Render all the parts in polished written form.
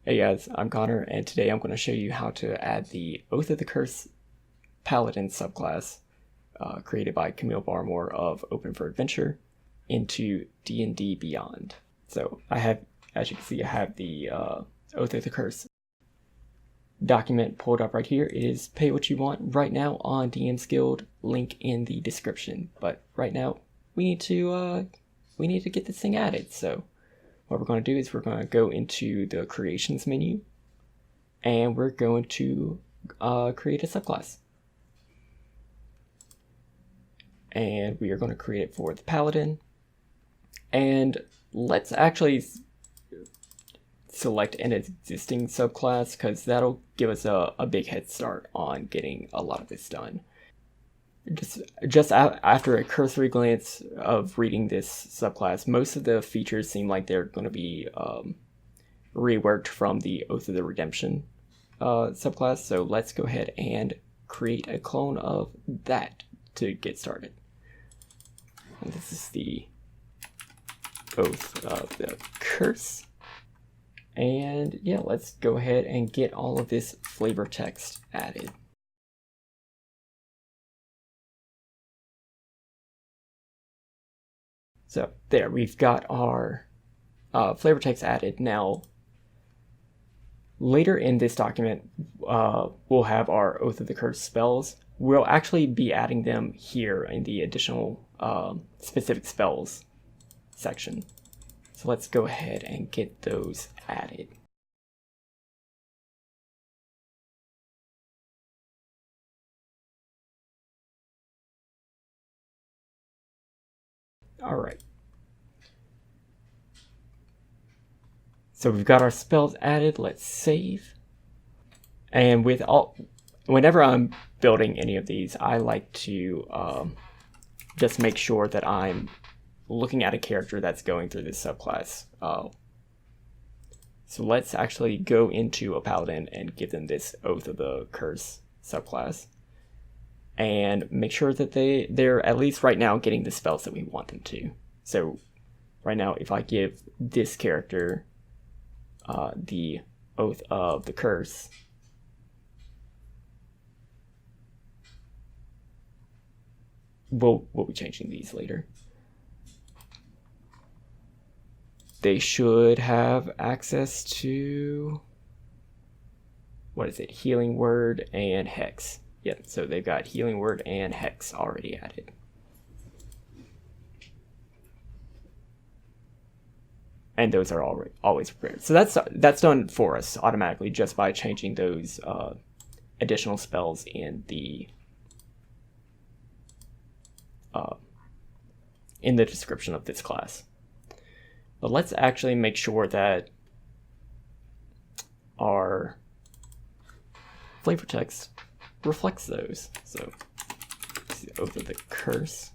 Hey guys, I'm Connor, and today I'm going to show you how to add the Oath of the Curse Paladin subclass created by Camille Barmore of OpenForAdventure into D&D Beyond. So I have, as you can see, I have the Oath of the Curse document pulled up right here. It is pay what you want right now on DM's Guild, link in the description. But right now we need to get this thing added. So what we're going to do is we're going to go into the creations menu and we're going to create a subclass. And we are going to create it for the Paladin. And let's actually select an existing subclass because that'll give us a big head start on getting a lot of this done. Just after a cursory glance of reading this subclass, most of the features seem like they're going to be reworked from the Oath of the Redemption subclass. So let's go ahead and create a clone of that to get started. And this is the Oath of the Curse. And yeah, let's go ahead and get all of this flavor text added. So there, we've got our flavor text added. Now, later in this document, we'll have our Oath of the Curse spells. We'll actually be adding them here in the additional specific spells section. So let's go ahead and get those added. All right. So we've got our spells added. Let's save. And whenever I'm building any of these, I like to just make sure that I'm looking at a character that's going through this subclass. So let's actually go into a Paladin and give them this Oath of the Curse subclass. And make sure that they're at least right now getting the spells that we want them to. So right now, if I give this character the Oath of the Curse, we'll be changing these later. They should have access to, what is it, Healing Word and Hex. Yep, so they've got Healing Word and Hex already added. And those are always prepared. So that's done for us automatically just by changing those additional spells in the description of this class. But let's actually make sure that our flavor text reflects those. So this is the Oath of the Curse.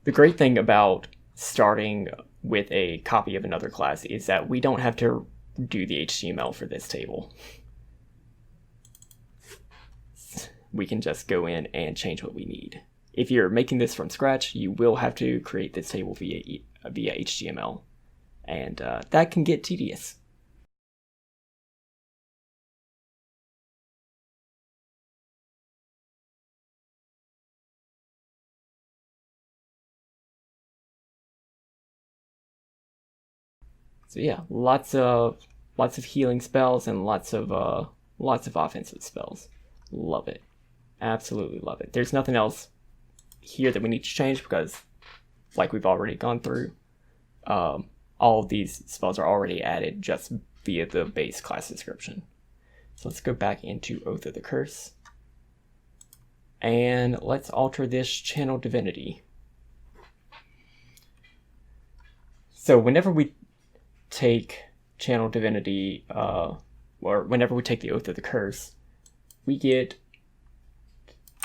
The great thing about starting with a copy of another class is that we don't have to do the HTML for this table. We can just go in and change what we need. If you're making this from scratch, you will have to create this table via HTML, and that can get tedious. So yeah, lots of healing spells and lots of offensive spells. Love it. Absolutely love it. There's nothing else here that we need to change because, like we've already gone through, all of these spells are already added just via the base class description. So let's go back into Oath of the Curse. And let's alter this Channel Divinity. So whenever we take Channel Divinity, or whenever we take the Oath of the Curse, we get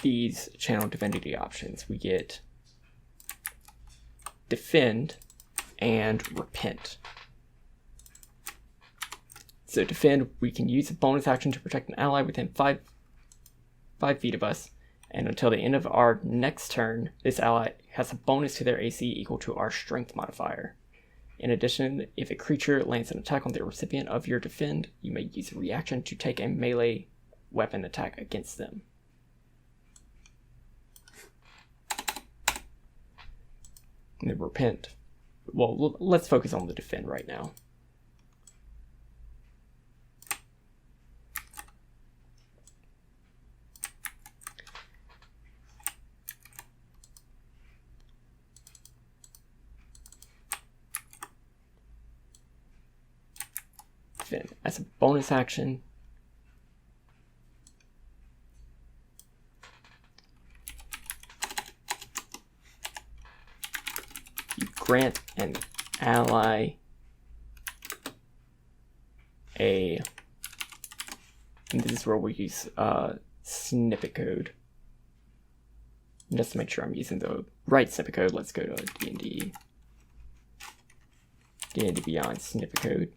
these Channel Divinity options. We get Defend and Repent. So Defend, we can use a bonus action to protect an ally within 5 feet of us, and until the end of our next turn, this ally has a bonus to their AC equal to our strength modifier. In addition, if a creature lands an attack on the recipient of your defend, you may use a reaction to take a melee weapon attack against them. And then repent. Well, let's focus on the defend right now. Defend. As a bonus action, grant an ally and this is where we use snippet code. Just to make sure I'm using the right snippet code, let's go to D&D Beyond snippet code.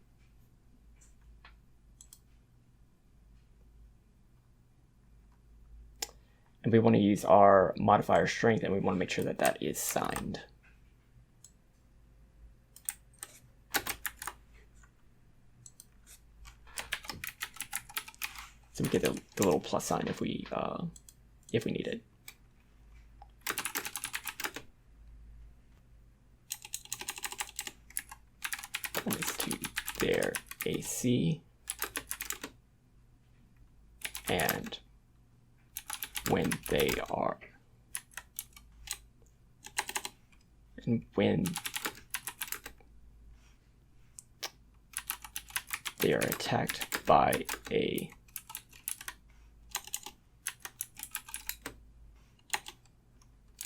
And we want to use our modifier strength, and we want to make sure that that is signed. So we get the little plus sign if we need it. Bonus to their AC, and when they are attacked by a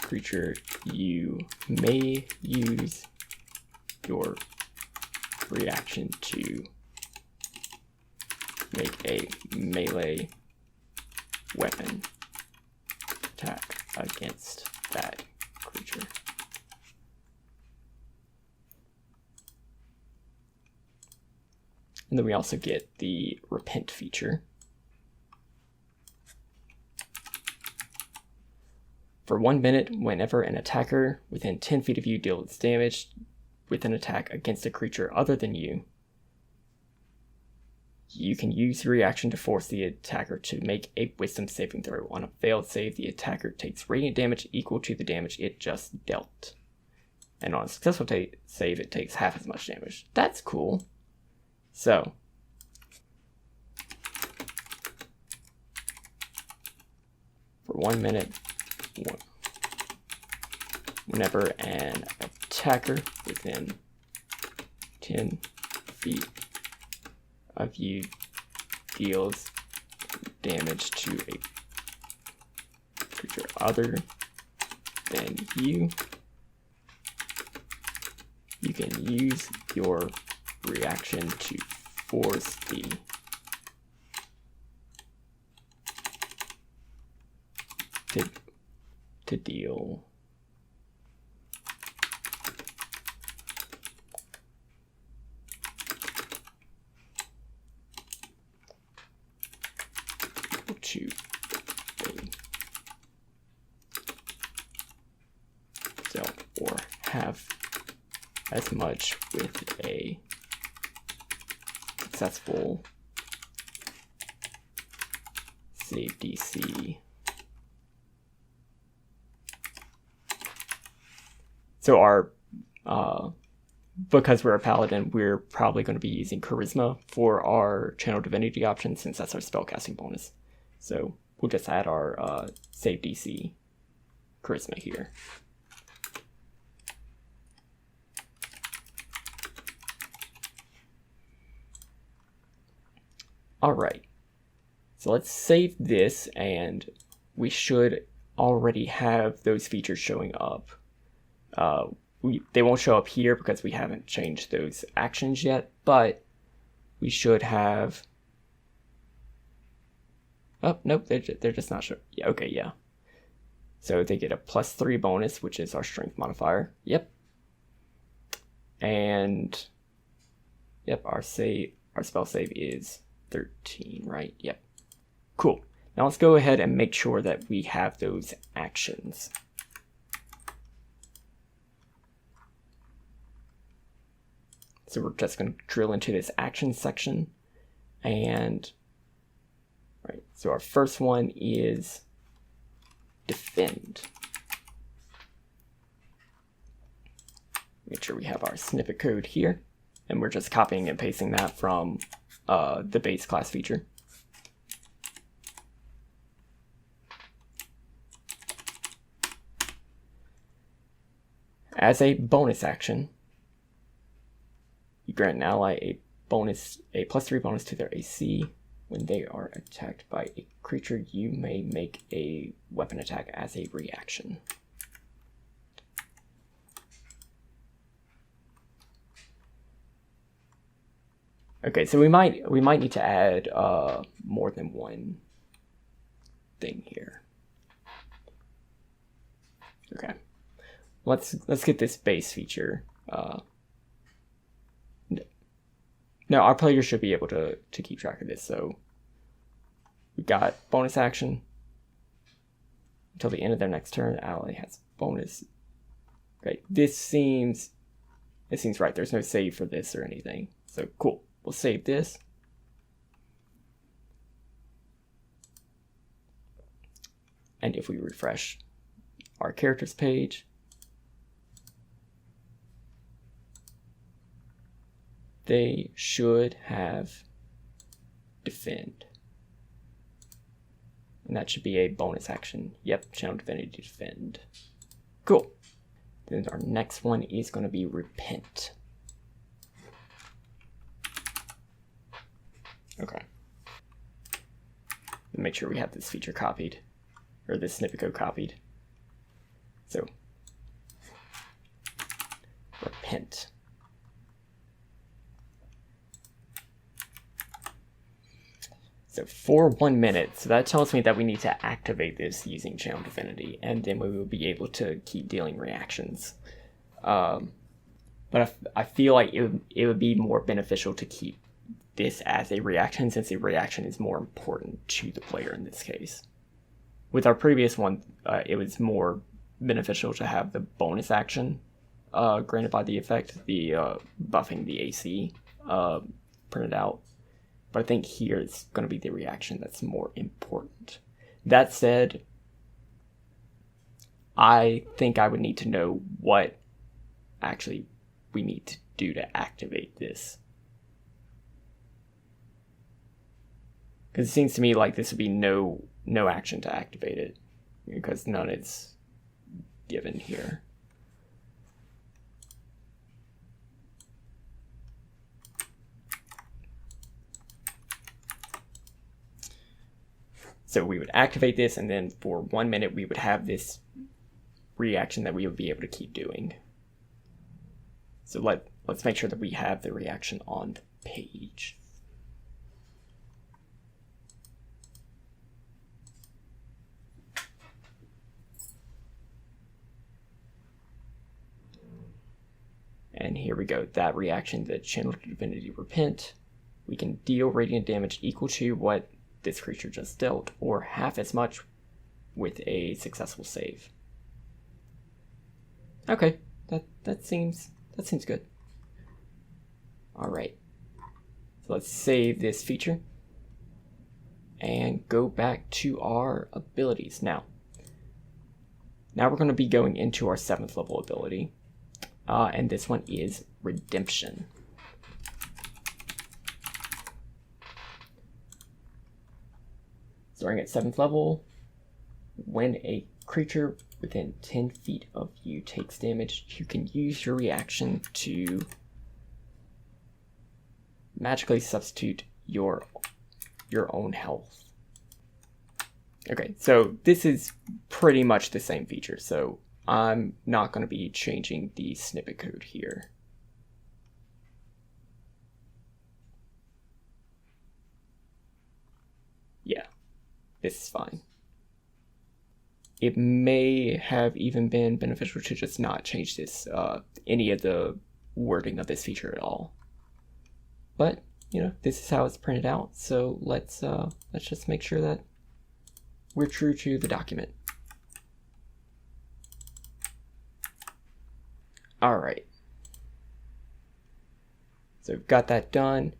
creature, you may use your reaction to make a melee weapon attack against that creature. And then we also get the repent feature. For 1 minute, whenever an attacker within 10 feet of you deals damage with an attack against a creature other than you, you can use your reaction to force the attacker to make a wisdom saving throw. On a failed save, the attacker takes radiant damage equal to the damage it just dealt. And on a successful save, it takes half as much damage. That's cool. So, for 1 minute, whenever an attacker within 10 feet of you deals damage to a creature other than you, you can use your reaction to force the to deal to or have as much with a successful save DC. So our because we're a paladin, we're probably going to be using charisma for our channel divinity option, since that's our spellcasting bonus. So we'll just add our save DC charisma here. Alright, so let's save this, and we should already have those features showing up. They won't show up here because we haven't changed those actions yet, but we should have... Oh, nope, they're just not sure. Yeah, okay, yeah. So they get a +3 bonus, which is our strength modifier. Yep. And yep, our spell save is 13, right? Yep. Cool. Now let's go ahead and make sure that we have those actions. So we're just going to drill into this action section. And right, so our first one is defend. Make sure we have our snippet code here. And we're just copying and pasting that from the base class feature. As a bonus action, you grant an ally a +3 bonus to their AC. When they are attacked by a creature, you may make a weapon attack as a reaction. Okay, so we might need to add more than one thing here. Okay, let's get this base feature. No, our player should be able to keep track of this. So we got bonus action until the end of their next turn. Ally has bonus. Okay, this seems right. There's no save for this or anything. So cool. We'll save this. And if we refresh our characters page, they should have defend. And that should be a bonus action. Yep, channel divinity defend. Cool. Then our next one is going to be repent. Okay. Make sure we have this feature copied, or this snippet code copied. So, repent. So for 1 minute, so that tells me that we need to activate this using channel divinity, and then we will be able to keep dealing reactions. But I feel like it would be more beneficial to keep this as a reaction, since a reaction is more important to the player in this case. With our previous one, it was more beneficial to have the bonus action granted by the effect, the buffing the AC printed out. But I think here it's going to be the reaction that's more important. That said, I think I would need to know what actually we need to do to activate this. Because it seems to me like this would be no action to activate it, because none is given here. So we would activate this, and then for 1 minute we would have this reaction that we would be able to keep doing. So let's make sure that we have the reaction on the page. And here we go, that reaction, the channel divinity repent. We can deal radiant damage equal to what this creature just dealt, or half as much with a successful save. Okay, that seems good. All right, so let's save this feature and go back to our abilities. Now we're going to be going into our 7th level ability, and this one is redemption. Starting at 7th level, when a creature within 10 feet of you takes damage, you can use your reaction to magically substitute your own health. Okay, so this is pretty much the same feature, so I'm not going to be changing the snippet code here. Yeah, this is fine. It may have even been beneficial to just not change this, any of the wording of this feature at all. But, you know, this is how it's printed out, so let's just make sure that we're true to the document. All right. So we've got that done.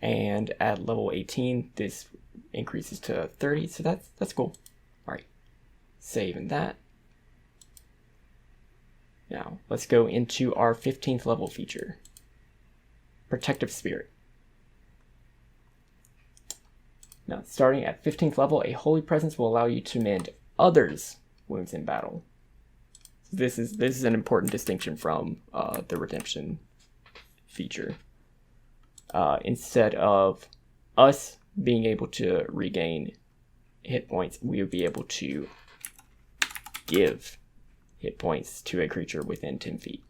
And at level 18, this increases to 30, so that's cool. All right, saving that. Now, let's go into our 15th level feature, Protective Spirit. Now, starting at 15th level, a holy presence will allow you to mend others' wounds in battle. This is an important distinction from the redemption feature. Instead of us being able to regain hit points, we would be able to give hit points to a creature within 10 feet.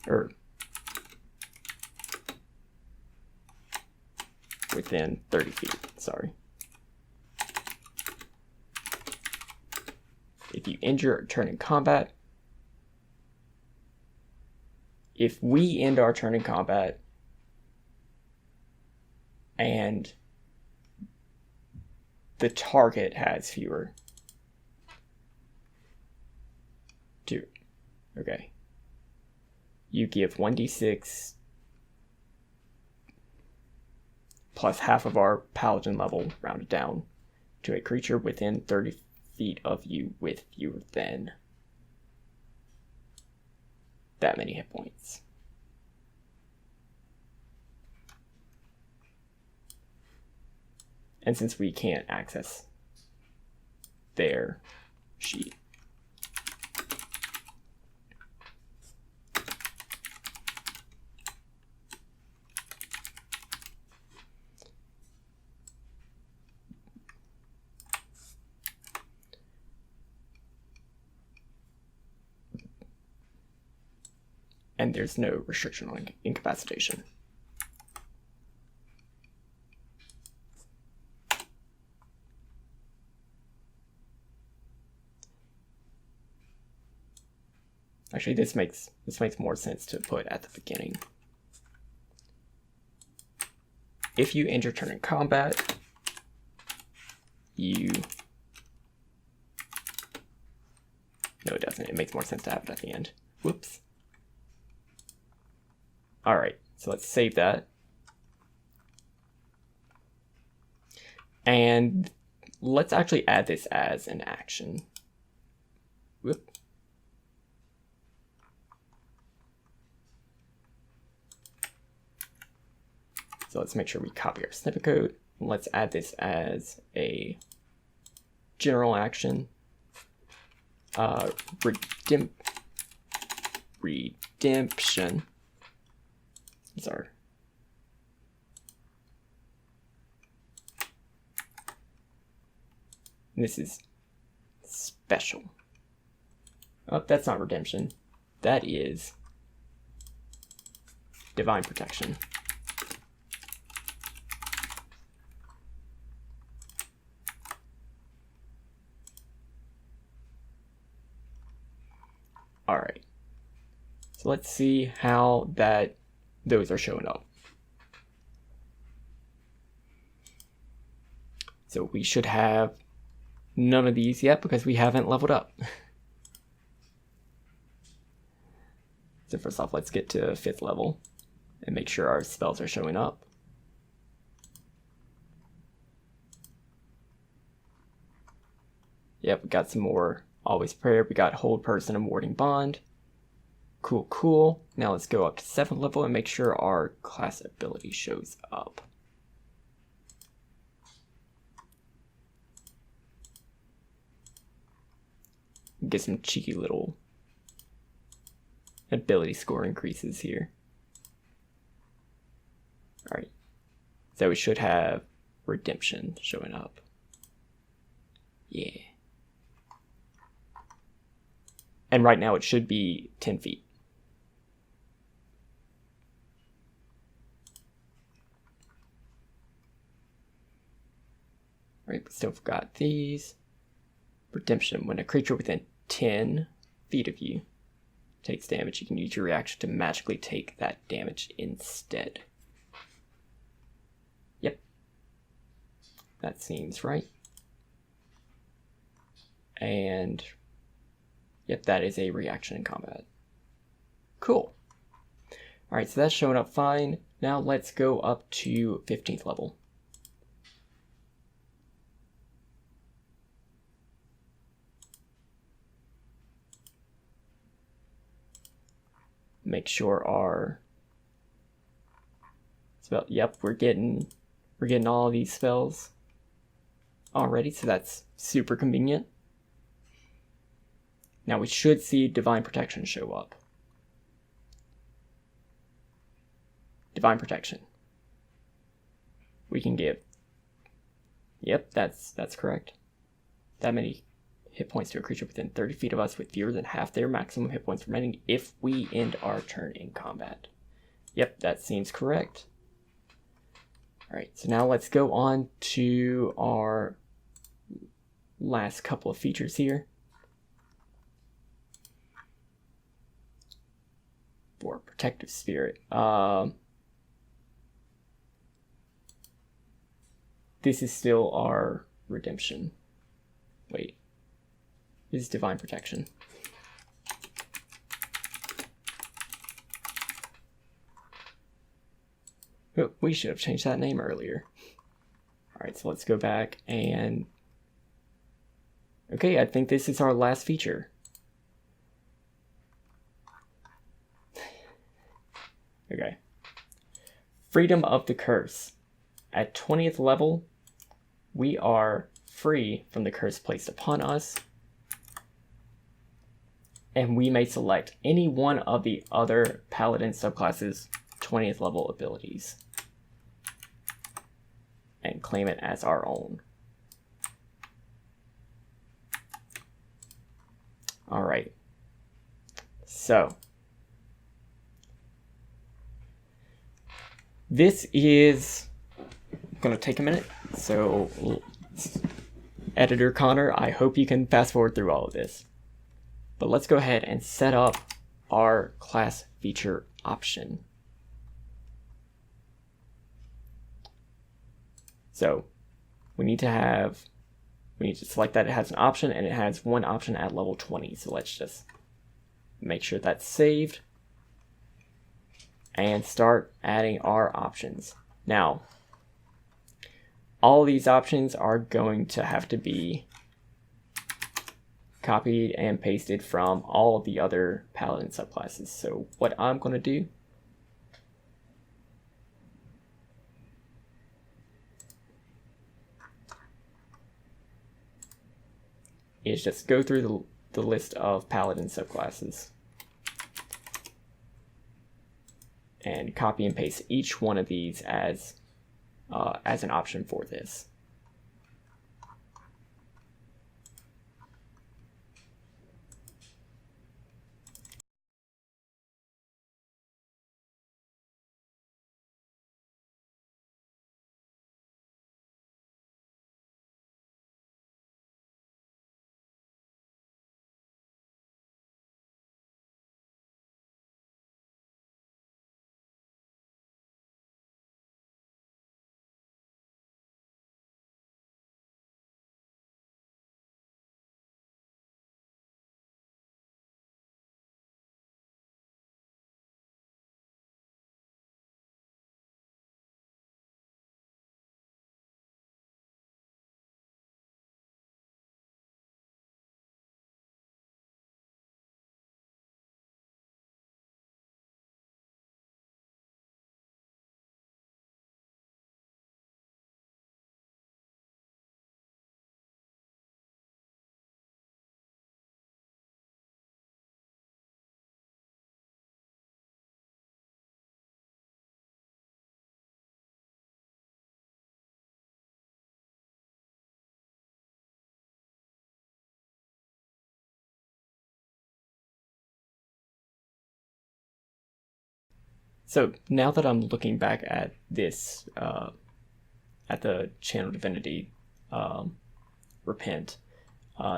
Or within 30 feet, sorry. If you end your turn in combat, if we end our turn in combat and the target has fewer, okay, you give 1d6 plus half of our Paladin level, rounded down, to a creature within 30 feet of you with fewer than that many hit points. And since we can't access their sheet, and there's no restriction on incapacitation. Actually, this makes more sense to put at the beginning. If you end your turn in combat, you... No, it doesn't. It makes more sense to have it at the end. Whoops. All right, so let's save that. And let's actually add this as an action. Whoop. So let's make sure we copy our snippet code. Let's add this as a general action. Redemption. Sorry. This is special. Oh, that's not redemption. That is divine protection. All right. So let's see how those are showing up. So we should have none of these yet because we haven't leveled up. So first off, let's get to 5th level and make sure our spells are showing up. Yep, we got some more Always Prayer. We got Hold Person and Warding Bond. Cool, cool. Now let's go up to 7th level and make sure our class ability shows up. Get some cheeky little ability score increases here. All right, so we should have Redemption showing up. Yeah. And right now it should be 10 feet. Right, but still forgot these. Redemption. When a creature within 10 feet of you takes damage, you can use your reaction to magically take that damage instead. Yep. That seems right. And Yep, that is a reaction in combat. Cool. Alright, so that's showing up fine. Now let's go up to 15th level. Make sure our spell, yep, we're getting all of these spells already, so that's super convenient. Now we should see Divine Protection show up. Divine Protection. We can give, yep, that's correct. That many hit points to a creature within 30 feet of us with fewer than half their maximum hit points remaining if we end our turn in combat. Yep, that seems correct. Alright, so now let's go on to our last couple of features here. For Protective Spirit. This is still our redemption. Wait. This is Divine Protection. Oh, we should have changed that name earlier. Alright, so let's go back and... Okay, I think this is our last feature. Okay. Freedom of the Curse. At 20th level, we are free from the curse placed upon us, and we may select any one of the other Paladin subclasses' 20th level abilities and claim it as our own. Alright. So, this is going to take a minute, so Editor Connor, I hope you can fast forward through all of this. But let's go ahead and set up our class feature option. So we need to select that it has an option, and it has one option at level 20. So let's just make sure that's saved and start adding our options. Now, all these options are going to have to be copied and pasted from all of the other Paladin subclasses. So what I'm going to do is just go through the list of Paladin subclasses and copy and paste each one of these as an option for this. So now that I'm looking back at this, at the Channel Divinity Repent,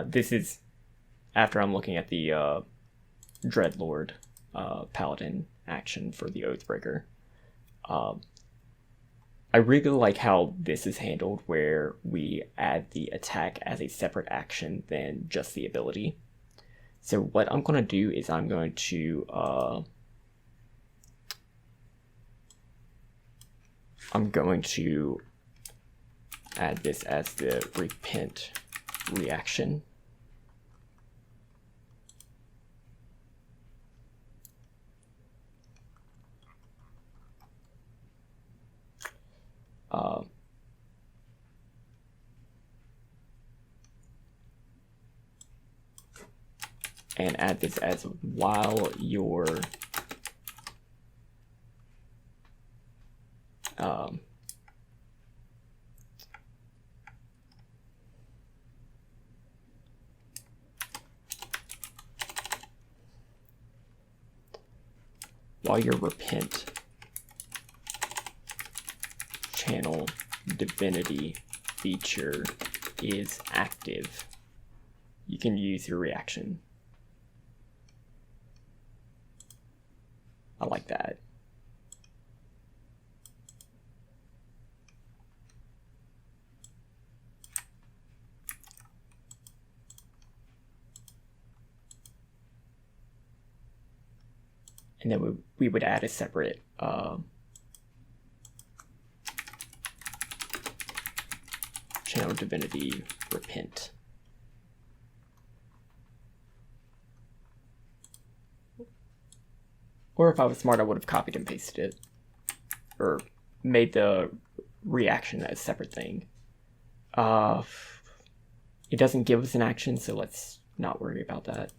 this is after I'm looking at the Dreadlord Paladin action for the Oathbreaker. I really like how this is handled, where we add the attack as a separate action than just the ability. So what I'm going to do is I'm going to add this as the repent reaction. And add this as while your repent channel divinity feature is active, you can use your reaction. I like that. And then we would add a separate channel divinity repent. Or if I was smart, I would have copied and pasted it, or made the reaction a separate thing. It doesn't give us an action, so let's not worry about that.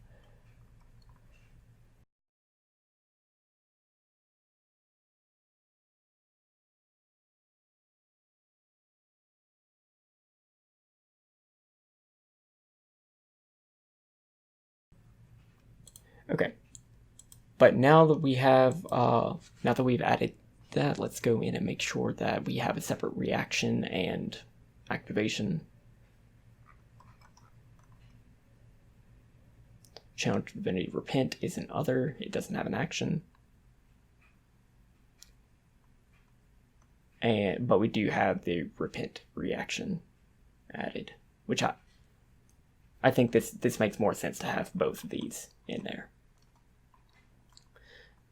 Okay, but now that we have, now that we've added that, let's go in and make sure that we have a separate reaction and activation. Channel divinity repent is an other, it doesn't have an action. But we do have the repent reaction added, which I think this makes more sense to have both of these in there.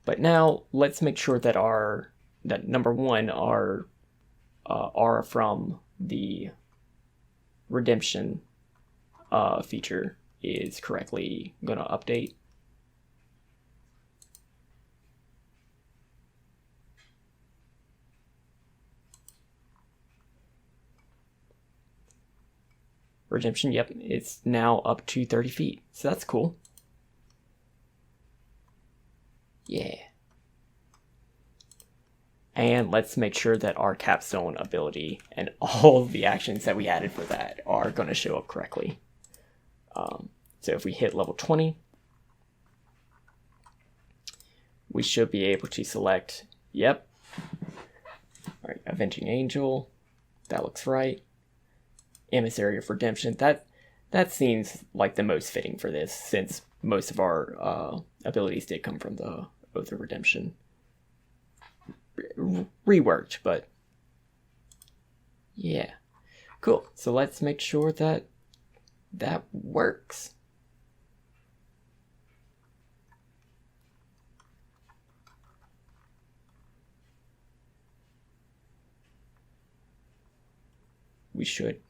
But now let's make sure that number one, our R from the redemption feature is correctly going to update. Redemption, yep, it's now up to 30 feet, so that's cool. Yeah. And let's make sure that our capstone ability and all the actions that we added for that are going to show up correctly. So if we hit level 20, we should be able to select, yep. All right, Avenging Angel, that looks right. Emissary of Redemption, that seems like the most fitting for this, since most of our abilities did come from the Oath of Redemption. Reworked, but yeah. Cool, so let's make sure that that works. We should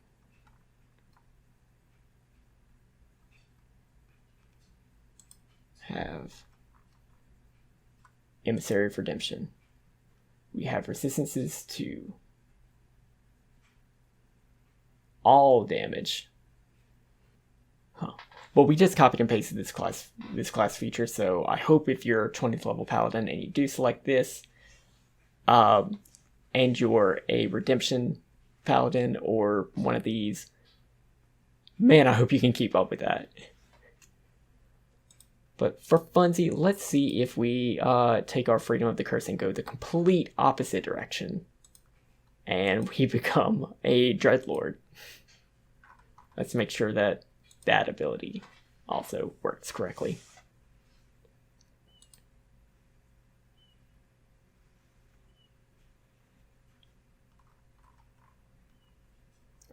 have Emissary of Redemption. We have resistances to all damage. Huh. Well, we just copied and pasted this class feature, so I hope if you're 20th level Paladin and you do select this, and you're a Redemption Paladin or one of these, man, I hope you can keep up with that. But for funsies, let's see if we take our Freedom of the Curse and go the complete opposite direction. And we become a Dreadlord. Let's make sure that that ability also works correctly.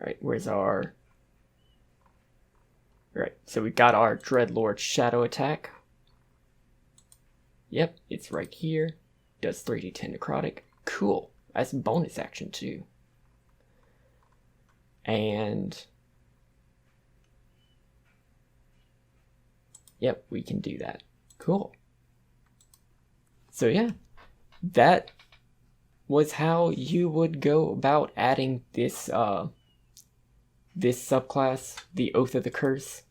All right, where's our... Alright, so we got our Dreadlord Shadow attack. Yep, it's right here. Does 3d10 necrotic. Cool. That's a bonus action too. And yep, we can do that. Cool. So yeah, that was how you would go about adding this this subclass, the Oath of the Curse,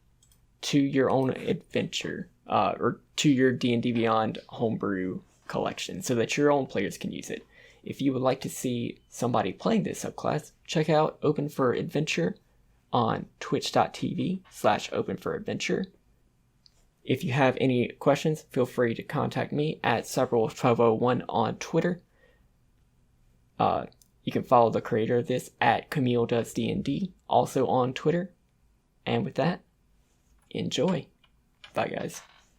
to your own adventure, or to your D&D Beyond homebrew collection, so that your own players can use it. If you would like to see somebody playing this subclass, check out OpenForAdventure on twitch.tv/OpenForAdventure. If you have any questions, feel free to contact me at Cyberwolf1201 on Twitter. You can follow the creator of this at Camille Does D&D, also on Twitter. And with that, enjoy. Bye, guys.